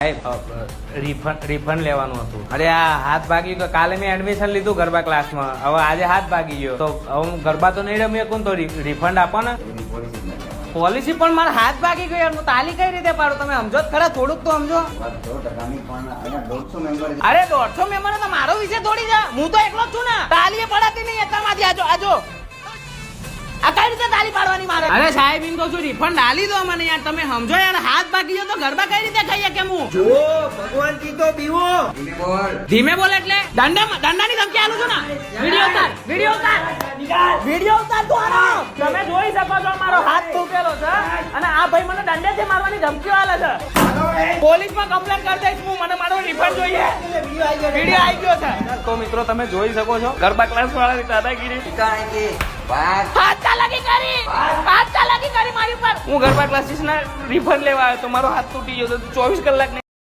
Refund લેવાનું હતું. અરે આ હાથ ભાગી ગયો. કાલે મેં એડમિશન લીધું ગરબા ક્લાસમાં, હવે આજે હાથ ભાગી ગયો તો હવે હું ગરબા તો નહીં રમી શકું, તો રિફંડ આપો ને. પોલિસી પણ મારો હાથ ભાગી ગયો. હું તાલી કઈ રીતે પાડું? તમે સમજો જ ખરા, થોડુંક તો સમજો. અરે 150 મેમ્બર તો મારો વિશે થોડી છે. હું તો એકલો જ છું ને. તાલી પડાતી નહીં એટલામાંથી. આજો આજો આ કઈ રીતે તાલી પાડવાની મારે? અરે સાહેબ એમ કહું છું રિફંડ આલી દો મને યાર. તમે સમજો યાર, હાથ ભાગી ગયો તો ગરબા કઈ રીતે ખાઈએ કેમ? હું જો ભગવાન કી તો બીવો. ધીમે બોલ એટલે દંડાની ધમકી આલું છું ને. વિડિયો ઉતાર વિડિયો ઉતાર તું આનો. તમે જોઈ શકો છો મારો હાથ તૂટેલો છે અને આ ભાઈ મને દંડેથી મારવાની ધમકીઓ આલે છે. પોલીસમાં કમ્પ્લેન કરી દઈશ હું. મને મારો રિફંડ જોઈએ. વિડિયો આવી ગયો છે. તો મિત્રો તમે જોઈ શકો છો ગરબા ક્લાસ વાળાની દાદાગીરી. હાથ ચાલાકી કરી મારી ઉપર. હું ગરબા ક્લાસીસ ના રિફંડ લેવા આવ્યો તો મારો હાથ તૂટી ગયો તો 24 કલાક